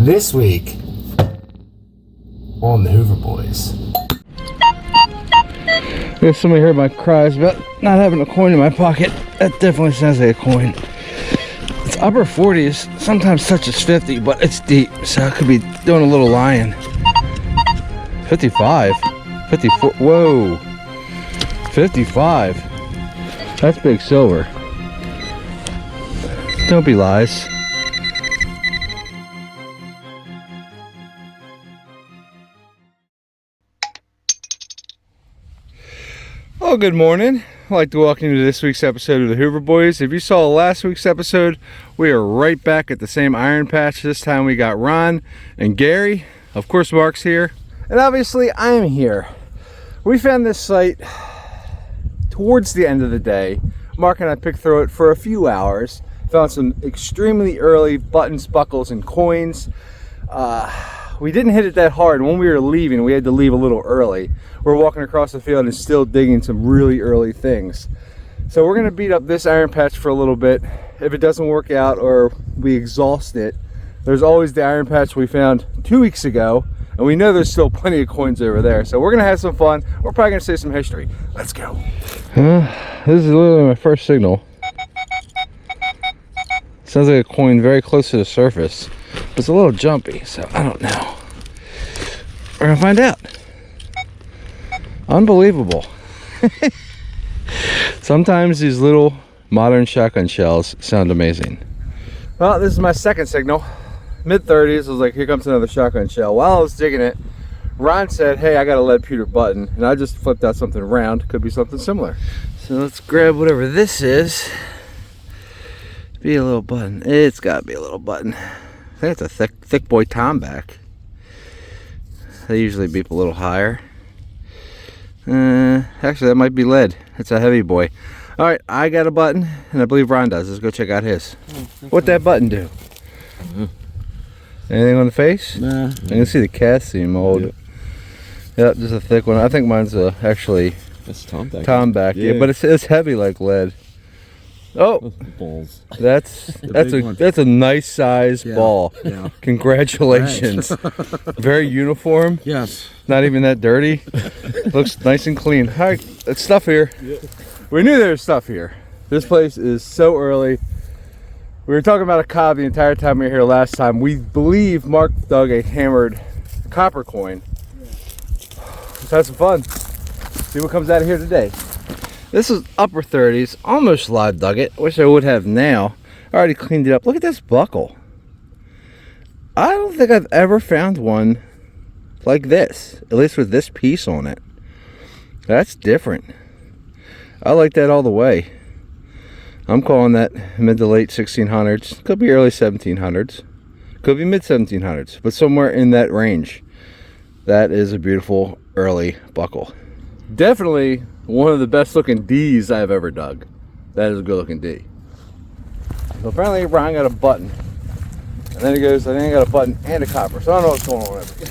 This week on the Hoover Boys. If somebody heard my cries about not having a coin in my pocket, that definitely sounds like a coin. It's upper 40s, sometimes touches 50, but it's deep, so I could be doing a little lying. 55, 54, whoa, 55. That's big silver. Don't be lies. Well, good morning. I'd like to welcome you to this week's episode of the Hoover Boys. If you saw last week's episode, we are right back at the same iron patch. This time we got Ron and Gary. Of course, Mark's here. And obviously, I'm here. We found this site towards the end of the day. Mark and I picked through it for a few hours. Found some extremely early buttons, buckles, and coins. We didn't hit it that hard. When we were leaving, we had to leave a little early. We're walking across the field and still digging some really early things. So we're gonna beat up this iron patch for a little bit. If it doesn't work out or we exhaust it, there's always the iron patch we found 2 weeks ago, and we know there's still plenty of coins over there. So we're gonna have some fun. We're probably gonna say some history. Let's go. This is literally my first signal. Sounds like a coin very close to the surface. It's a little jumpy, so I don't know. We're gonna find out. Unbelievable. Sometimes these little modern shotgun shells sound amazing. Well, this is my second signal. Mid-30s, I was like, here comes another shotgun shell. While I was digging it, Ron said, hey, I got a lead pewter button, and I just flipped out something round. Could be something similar. So let's grab whatever this is. Be a little button. It's gotta be a little button. I think it's a thick boy tomback. They usually beep a little higher. Actually, that might be lead. It's a heavy boy. All right, I got a button, and I believe Ron does. Let's go check out his. What'd that button do? Anything on the face? Nah. I can see the cast seam mold. Yep, just a thick one. I think mine's actually That's tomback. tomback. Yeah, but it's heavy like lead. Oh, balls. that's a nice size ball. Yeah. Congratulations. Very uniform. Yes. Not even that dirty. Looks nice and clean. All right, there's stuff here. Yeah. We knew there was stuff here. This place is so early. We were talking about a cob the entire time we were here last time. We believe Mark dug a hammered copper coin. Let's have some fun. See what comes out of here today. This is upper 30s, almost live dug it. Wish I would have now. I already cleaned it up. Look at this buckle. I don't think I've ever found one like this, at least with this piece on it. That's different. I like that all the way. I'm calling that mid to late 1600s. Could be early 1700s. Could be mid 1700s, but somewhere in that range. That is a beautiful early buckle. Definitely one of the best looking D's I've ever dug. That is a good looking D. So apparently Brian got a button. And then he goes, I think I got a button and a copper. So I don't know what's going on over here.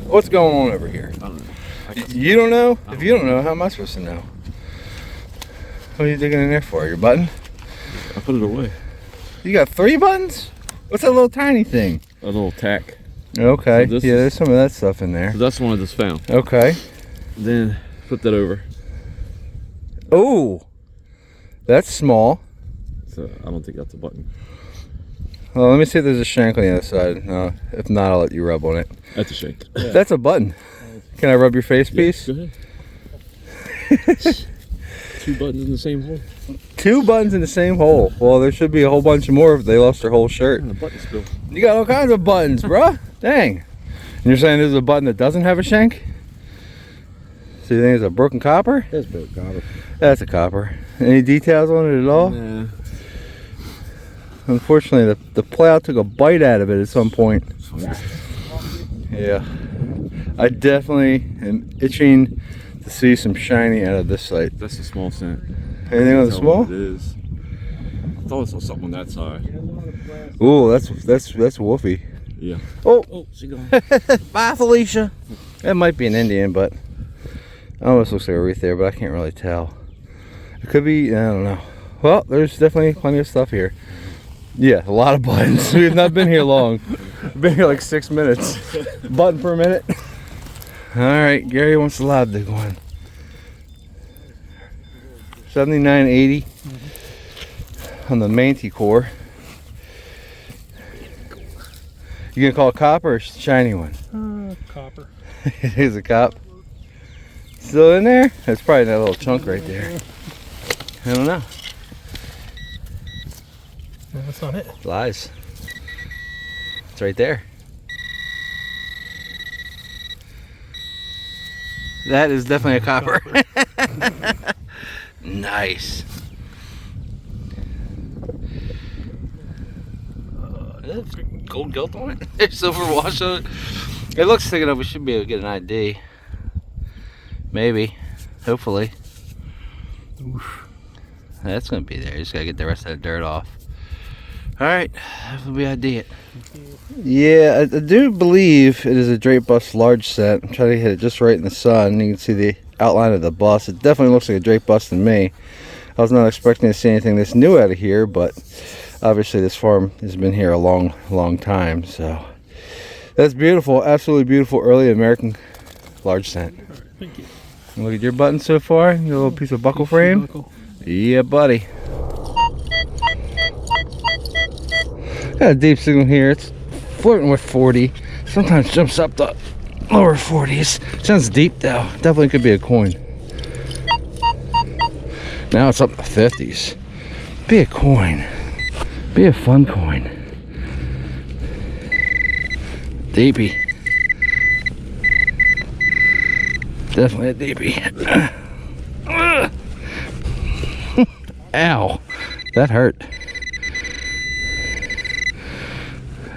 What's going on over here? I don't know. You don't know? If you don't know, how am I supposed to know? What are you digging in there for? Your button? I put it away. You got 3 buttons? What's that little tiny thing? A little tack. Okay. So yeah, there's some of that stuff in there. So that's the one I just found. Okay. Then flip that over. Oh, that's small. So I don't think that's a button. Well, let me see if there's a shank on the other side. No, if not, I'll let you rub on it. That's a shank. Yeah. That's a button. Can I rub your face piece? Go ahead. 2 buttons in the same hole. 2 buttons in the same hole. Well, there should be a whole bunch more if they lost their whole shirt. And a button spill. You got all kinds of buttons, bruh. Dang. And you're saying there's a button that doesn't have a shank? So you think it's a broken copper? That's broken copper. That's a copper. Any details on it at all? Nah. Unfortunately, the plow took a bite out of it at some point. Yeah. I definitely am itching to see some shiny out of this site. That's a small cent. Anything on the small? It is. I thought I saw something on that side. Ooh, that's woofy. Yeah. Oh, she gone. bye, Felicia. That might be an Indian, but almost looks like a wreath there, but I can't really tell. It could be, I don't know. Well, there's definitely plenty of stuff here. Yeah, a lot of buttons. We have not been here long. Been here like 6 minutes. Button per minute. All right, Gary wants the live dig one. 79.80 on the Manticore. You gonna call it copper or shiny one? Copper. It is a cop. Still in there? That's probably that little chunk right there. I don't know. No, that's not it. Lies. It's right there. That is definitely a copper. Nice. There's gold gilt on it. There's silver wash on it. It looks thick enough. We should be able to get an ID. Maybe. Hopefully. Oof. That's gonna be there. You just gotta get the rest of the dirt off. Alright, hopefully we ID it. Yeah, I do believe it is a Drake bus large set. I'm trying to hit it just right in the sun. You can see the outline of the bus. It definitely looks like a Drake bus to me. I was not expecting to see anything this new out of here, but obviously this farm has been here a long time. So that's beautiful, absolutely beautiful early American large scent. All right, thank you. Look at your button so far. Your little piece of buckle frame. Buckle. Yeah, buddy. Got a deep signal here. It's flirting with 40. Sometimes jumps up to lower 40s. Sounds deep though. Definitely could be a coin. Now it's up to 50s. Be a coin. Be a fun coin. Deepy. Definitely a deepy. Ow. That hurt.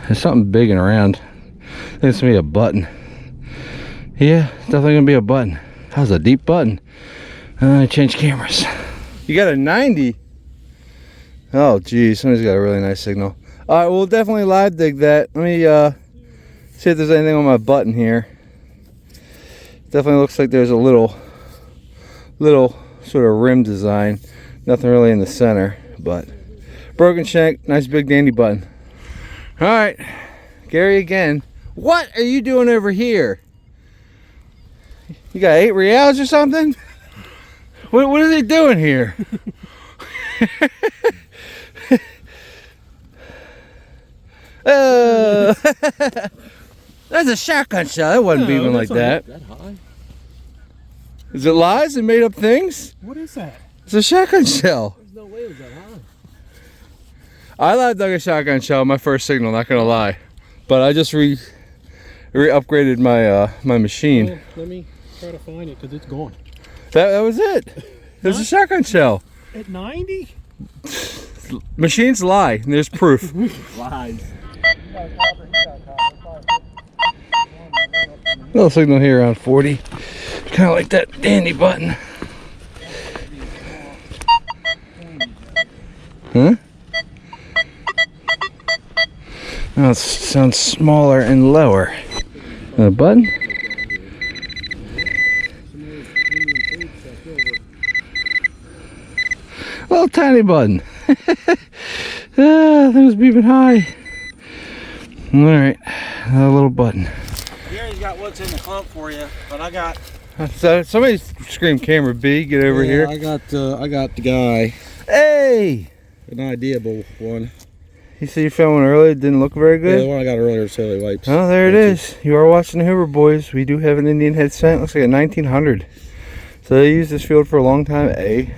There's something big and round. I think it's gonna be a button. Yeah, definitely gonna be a button. That was a deep button. I change cameras. You got a 90. Oh geez, somebody's got a really nice signal. Alright, we'll definitely live dig that. Let me see if there's anything on my button here. Definitely looks like there's a little sort of rim design. Nothing really in the center, but broken shank, nice big dandy button. All right, Gary again. What are you doing over here? You got 8 reals or something? What are they doing here? That's a shotgun shell. That wasn't beeping like that. That high? Is it lies and made up things? What is that? It's a shotgun shell. There's no way it was that high. I live dug a shotgun shell, my first signal, not gonna lie. But I just upgraded my my machine. Well, let me try to find it because it's gone. That was it. It was a shotgun shell. At 90? Machines lie, and there's proof. Lies. Little signal here around 40. Kind of like that dandy button. Huh? Now it sounds smaller and lower. A button? Little tiny button. That was beeping high. Alright, a little button. Gary's got what's in the clump for you, but I got. So somebody scream camera B, get over here. I got the guy. Hey! An ideable one. You see you found one earlier, it didn't look very Yeah, good? the one I got earlier is totally wiped. Oh, there it is. You are watching the Hoover boys. We do have an Indian head scent. Looks like a 1900. So they used this field for a long time. Hey,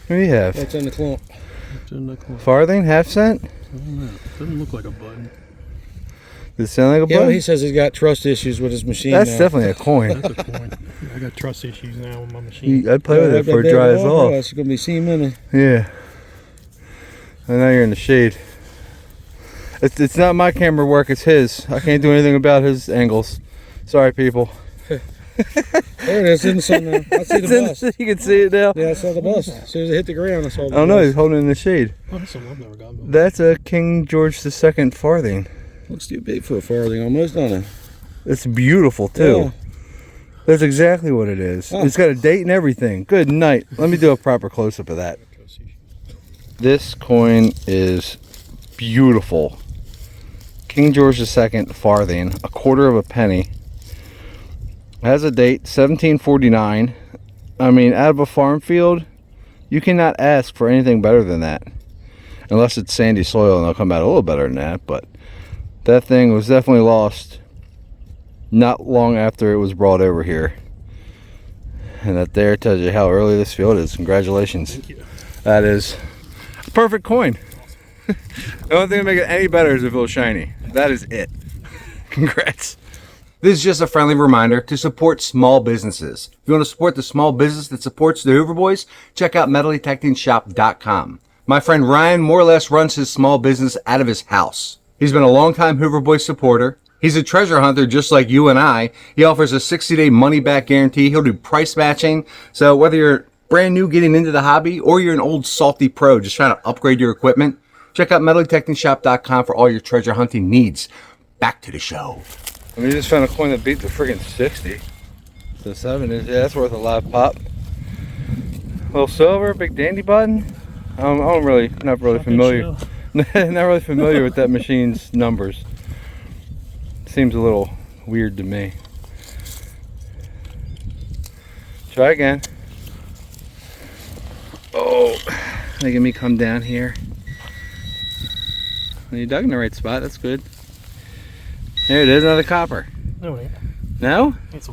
What do you have? what's in the clump? It's in the clump. Farthing, half cent? I don't know. Doesn't look like a button. Does it sound like a Yeah, button? he says he's got trust issues with his machine. That's now. definitely a coin. That's a coin. I got trust issues now with my machine. I'd play with it before it dries off. It's gonna be seeming. Yeah. I know you're in the shade. It's not my camera work, it's his. I can't do anything about his angles. Sorry, people. There it is in the sun now. I see the bus. You can see it now. Yeah, I saw the bus. As soon as it hit the ground, I saw the Oh no, bus. he's holding it in the shade. Oh, that's something I've never gotten before. That's a King George II farthing. Looks too big for a farthing almost, doesn't it? It's beautiful too. Yeah. That's exactly what it is. Oh. It's got a date and everything. Good night. Let me do a proper close-up of that. This coin is beautiful. King George II farthing, a quarter of a penny. It has a date, 1749. I mean, out of a farm field, you cannot ask for anything better than that. Unless it's sandy soil and they'll come out a little better than that. But that thing was definitely lost not long after it was brought over here. And that there tells you how early this field is. Congratulations. Thank you. That is a perfect coin. The only thing to make it any better is if it was shiny. That is it. Congrats. This is just a friendly reminder to support small businesses. If you want to support the small business that supports the Hoover Boys, check out metaldetectingshop.com. My friend Ryan more or less runs his small business out of his house. He's been a longtime Hoover Boys supporter. He's a treasure hunter just like you and I. He offers a 60-day money-back guarantee. He'll do price matching. So whether you're brand new getting into the hobby or you're an old salty pro just trying to upgrade your equipment, check out metaldetectingshop.com for all your treasure hunting needs. Back to the show. I mean, you just found a coin that beat the friggin' 60. The 7 is, yeah, that's worth a live pop. Little silver, big dandy button. I'm not really familiar. Not really familiar with that machine's numbers. Seems a little weird to me. Try again. Oh, making me come down here. Well, you dug in the right spot. That's good. There it is, another copper. No, it ain't. No? It's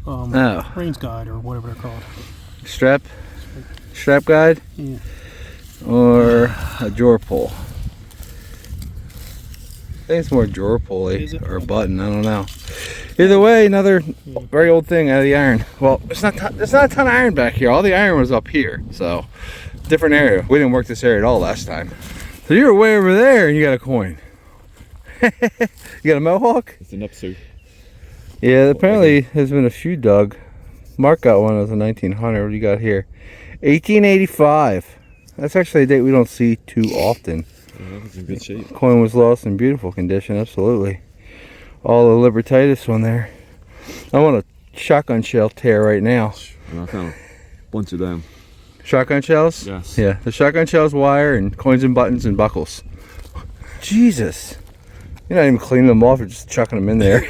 a range guide or whatever they're called. Strap guide? Yeah. Or a drawer pull? I think it's more drawer pulley or a button. I don't know. Either way, another very old thing out of the iron. Well, there's not a ton of iron back here. All the iron was up here, so different area. We didn't work this area at all last time. So you were way over there and you got a coin. You got a mohawk? It's an episode. Yeah, apparently there's been a few dug. Mark got one as a 1900. What do you got here? 1885. That's actually a date we don't see too often. Yeah, it's in good shape. Coin was lost in beautiful condition, absolutely. All the Libertitis on there. I want a shotgun shell tear right now. And I found a bunch of them. Shotgun shells? Yes. Yeah, the shotgun shells, wire, and coins and buttons and buckles. Jesus. You're not even cleaning them off, you're just chucking them in there.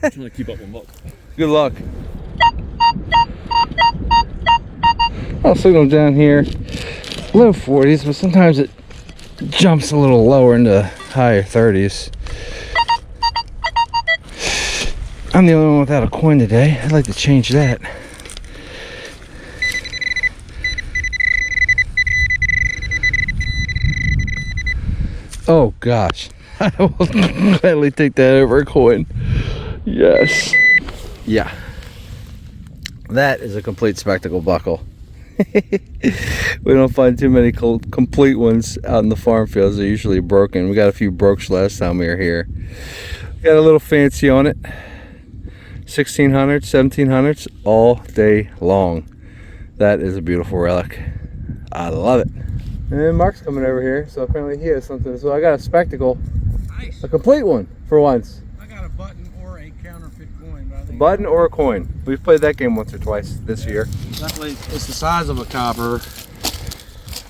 I'm trying to keep up with luck. Good luck. I'll signal down here. Low 40s, but sometimes it jumps a little lower into higher 30s. I'm the only one without a coin today. I'd like to change that. Oh gosh. I will gladly take that over a coin. Yes. Yeah. That is a complete spectacle buckle. We don't find too many complete ones out in the farm fields. They're usually broken. We got a few brooks last time we were here. Got a little fancy on it. 1600s, 1700s, all day long. That is a beautiful relic. I love it. And Mark's coming over here, so apparently he has something. So I got a spectacle. Nice. A complete one for once. I got a button or a counterfeit coin. But I think Button or a coin. We've played that game once or twice this year. definitely it's the size of a copper.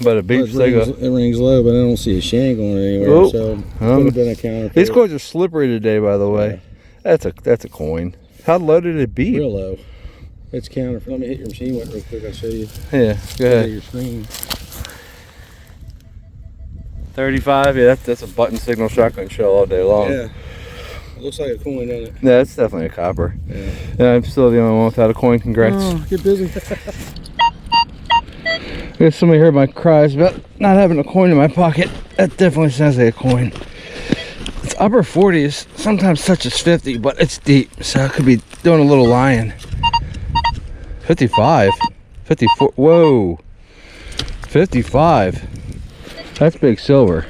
But a beach It rings low, but I don't see a shank on it anywhere. Oh, So could have been a counterfeit. these coins are slippery today, by the way. That's a coin. How low did it be? Real low. It's counterfeit. Let me hit your machine real quick. I'll show you. Yeah, go Hit ahead. your screen. 35. Yeah, that's a button signal shotgun shell all day long. Yeah. It looks like a coin, doesn't it? Yeah, it's definitely a copper. Yeah. Yeah, I'm still the only one without a coin. Congrats. Oh, get busy. I guess somebody heard my cries about not having a coin in my pocket. That definitely sounds like a coin. It's upper 40s, sometimes touches 50, but it's deep, so I could be doing a little lying. 55, 54, whoa, 55. That's big silver.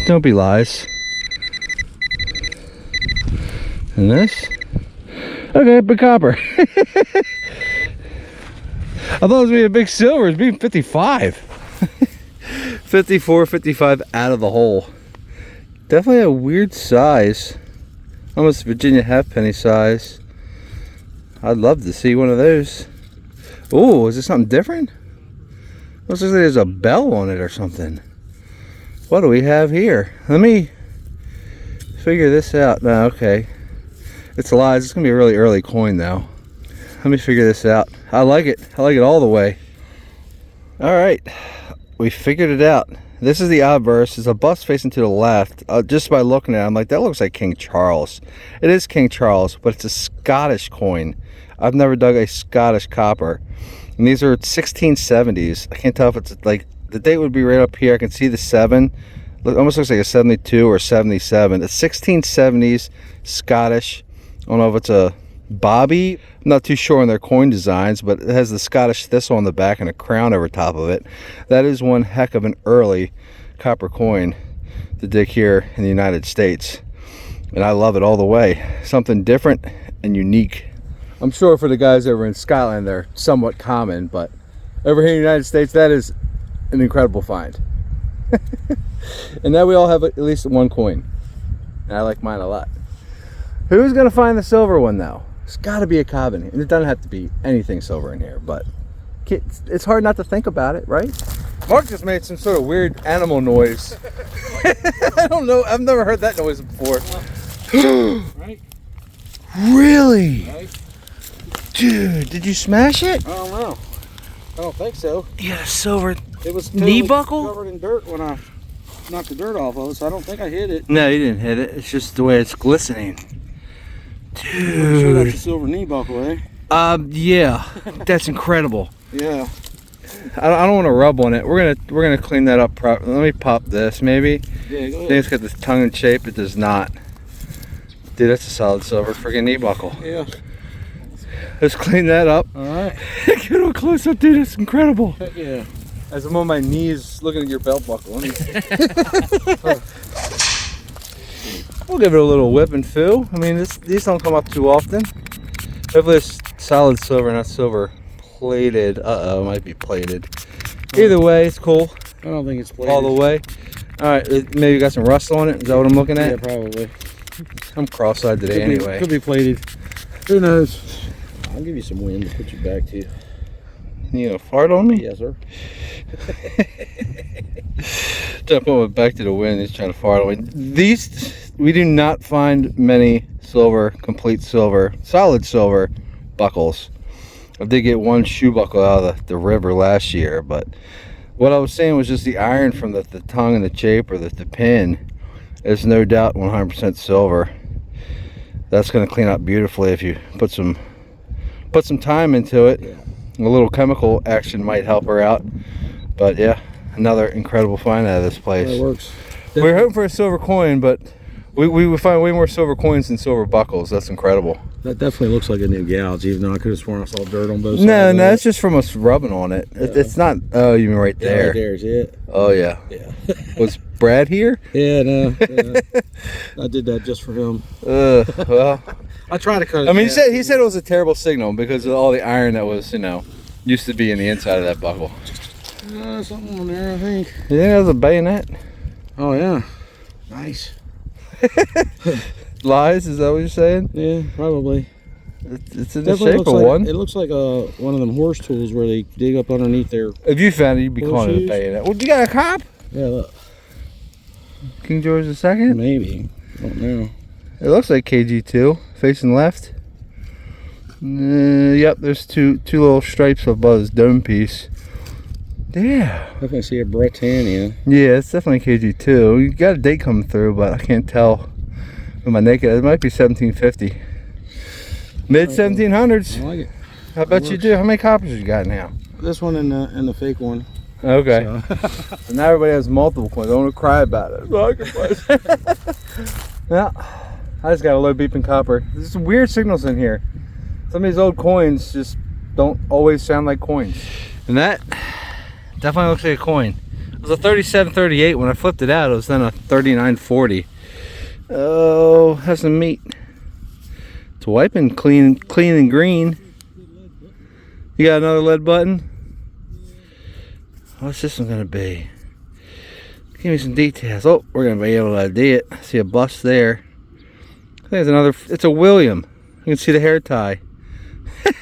Don't be lies. And this? Okay, big copper. I thought it was gonna be a big silver. It's being 55. 54, 55 out of the hole. Definitely a weird size. Almost Virginia halfpenny size. I'd love to see one of those. Oh, is this something different? Looks like there's a bell on it or something. What do we have here? Let me figure this out. No, okay. It's lies. It's gonna be a really early coin though. Let me figure this out. I like it. I like it all the way. All right, we figured it out. This is the obverse. It's a bust facing to the left. Just by looking at it, I'm like, that looks like King Charles. It is King Charles, but it's a Scottish coin. I've never dug a Scottish copper. And these are 1670s. I can't tell if it's like, the date would be right up here. I can see the 7. It almost looks like a 72 or 77. It's 1670s Scottish. I don't know if it's a Bobby. I'm not too sure on their coin designs, but it has the Scottish thistle on the back and a crown over top of it. That is one heck of an early copper coin to dig here in the United States. And I love it all the way. Something different and unique. I'm sure for the guys over in Scotland, they're somewhat common, but over here in the United States, that is an incredible find. And now we all have at least one coin. And I like mine a lot. Who's gonna find the silver one though? It's gotta be a Cobbin. And it doesn't have to be anything silver in here, but it's hard not to think about it, right? Mark just made some sort of weird animal noise. I don't know, I've never heard that noise before. Right? Really? Right? Dude, did you smash it? I don't know. I don't think so. You got a silver It was knee totally buckle? covered in dirt when I knocked the dirt off of it, so I don't think I hit it. No, you didn't hit it. It's just the way it's glistening. I'm sure that's Dude. a silver knee buckle, eh? Yeah. That's incredible. Yeah. I don't want to rub on it. We're gonna clean that up properly. Let me pop this maybe. Yeah, go I think ahead. it's got this tongue in shape. It does not. Dude, that's a solid silver freaking knee buckle. Yeah. Let's clean that up. Alright. Get a close up, dude. It's incredible. Heck yeah. As I'm on my knees looking at your belt buckle. We'll give it a little whip and foo. I mean, these don't come up too often. Hopefully it's solid silver, not silver plated. Uh-oh, it might be plated. Either way, it's cool. I don't think it's plated. All the way. All right, maybe you got some rust on it. Is that what I'm looking at? Yeah, probably. I'm cross-eyed today anyway. Could be plated. Who knows? I'll give you some wind to put you back to. You gonna fart on me? Yes, sir. Don't put my back to the wind. He's trying to fart on me. These, we do not find many silver, complete silver, solid silver buckles. I did get one shoe buckle out of the river last year, but what I was saying was just the iron from the tongue and the shape, or the pin, is no doubt 100% silver. That's going to clean up beautifully if you put some time into it. Yeah. A little chemical action might help her out, but yeah, another incredible find out of this place. That works. We were hoping for a silver coin, but we would find way more silver coins than silver buckles. That's incredible. That definitely looks like a new gouge, even though I could have sworn I saw dirt on both sides. No, of no, it. it's just from us rubbing on it. It's not. Oh, you mean right Yeah, there? right there is it. Oh yeah. Yeah. Was Brad here? Yeah, no. Yeah. I did that just for him. Well, I tried to cut it. I mean, he said it was a terrible signal because of all the iron that was, used to be in the inside of that buckle. Something on there, I think. You think that was a bayonet? Oh, yeah. Nice. Lies? Is that what you're saying? Yeah, probably. It's in the Definitely shape looks of like, one. It looks like one of them horse tools where they dig up underneath there. If you found it, you'd be calling it a Horseshoes? bayonet. Well, you got a cop? Yeah, look. King George II? Maybe. I don't know. It looks like KG2, facing left. Yep, there's two little stripes above his dome piece. Yeah. Definitely see a Britannia. Yeah, it's definitely KG2. You got a date coming through, but I can't tell with my naked. It might be 1750. Mid 1700s. I like it. I bet you do. How many coppers you got now? This one and the fake one. Okay. So. So now everybody has multiple coins. I don't want to cry about it. Yeah. I just got a low beeping copper. There's some weird signals in here. Some of these old coins just don't always sound like coins. And that definitely looks like a coin. It was a 3738 when I flipped it out. It was then a 3940. Oh, has some meat. It's wiping clean and green. You got another lead button? What's this one gonna be? Give me some details. Oh, we're gonna be able to ID it. See a bust there. There's another. It's a William. You can see the hair tie.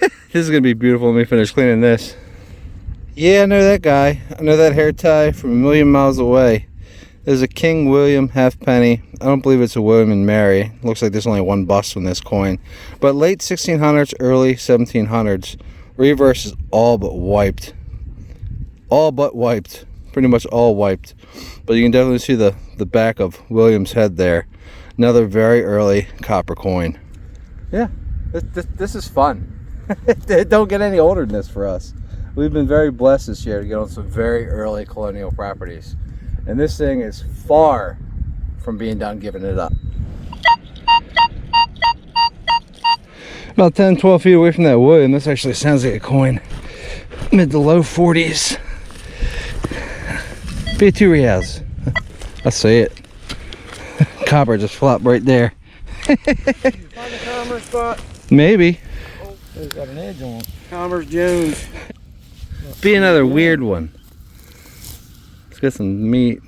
This is gonna be beautiful. Let me finish cleaning this. Yeah, I know that guy. I know that hair tie from a million miles away. There's a King William halfpenny. I don't believe it's a William and Mary. Looks like there's only one bust on this coin. But late 1600s, early 1700s. Reverse is all but wiped. All but wiped. Pretty much all wiped. But you can definitely see the back of William's head there. Another very early copper coin. Yeah, this is fun. It don't get any older than this for us. We've been very blessed this year to get on some very early colonial properties. And this thing is far from being done giving it up. About 10, 12 feet away from that wood, and this actually sounds like a coin. Mid to low 40s. Be 2 reals. I see it. Copper just flopped right there. Find a commerce spot. Maybe. Oh, it's got an edge on it. Commerce Jones. Be another weird one. Let's get some meat.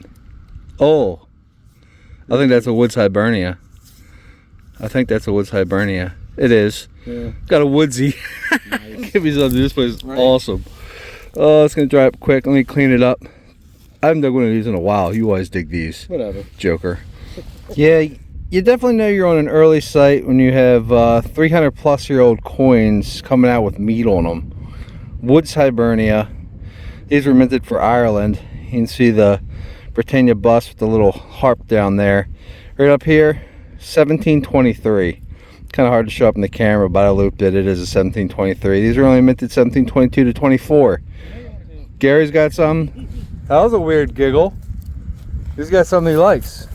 Oh, I think that's a Woods Hibernia. I think that's a Woods Hibernia. It is. Yeah. Got a woodsy. Nice. Give me something. This place is awesome. Oh, it's gonna dry up quick. Let me clean it up. I haven't dug one of these in a while. You always dig these. Whatever. Joker. Yeah, you definitely know you're on an early site when you have 300 plus year old coins coming out with meat on them. Woods Hibernia. These were minted for Ireland. You can see the Britannia bust with the little harp down there. Right up here, 1723. Kind of hard to show up in the camera, but I looped it. It is a 1723. These are only minted 1722 to 24. Gary's got some. That was a weird giggle. He's got something he likes.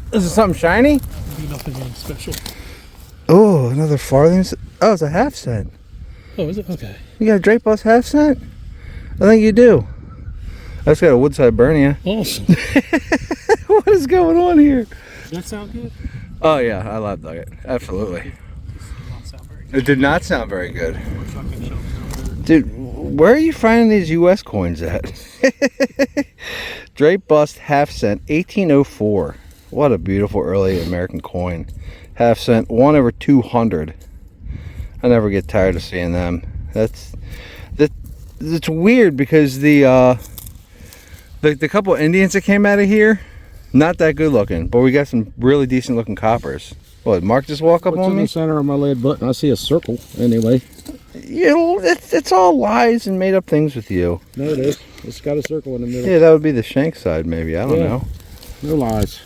This is something shiny? Nothing special. Oh, another farthing. Oh, it's a half cent. Oh, is it? Okay. You got a Drake Bus half cent? I think you do. I just got a Woods Hibernia. Awesome. What is going on here? Does that sound good? Oh yeah, I love it. Absolutely. It did not sound very good. Dude, where are you finding these US coins at? Drake Bust half cent, 1804. What a beautiful early American coin. Half cent, 1/200. I never get tired of seeing them. It's weird because the couple Indians that came out of here, not that good looking, but we got some really decent looking coppers. What, Mark just walk up What's on in me? the center of my lead button? I see a circle anyway. You know, it's all lies and made up things with you. No, it is. It's got a circle in the middle. Yeah, that would be the shank side maybe. I don't know. No lies.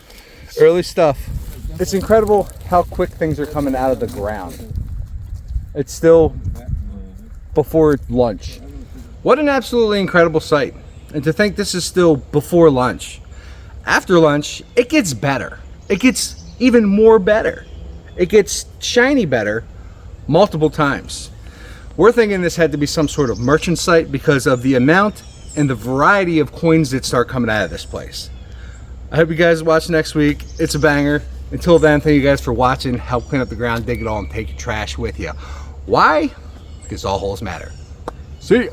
Early stuff. It's incredible how quick things are coming out of the ground. It's still before lunch. What an absolutely incredible sight. And to think this is still before lunch. After lunch, it gets better. It gets even more better. It gets shiny better multiple times. We're thinking this had to be some sort of merchant site because of the amount and the variety of coins that start coming out of this place. I hope you guys watch next week. It's a banger. Until then, thank you guys for watching. Help clean up the ground, dig it all, and take your trash with you. Why? Because all holes matter. See ya.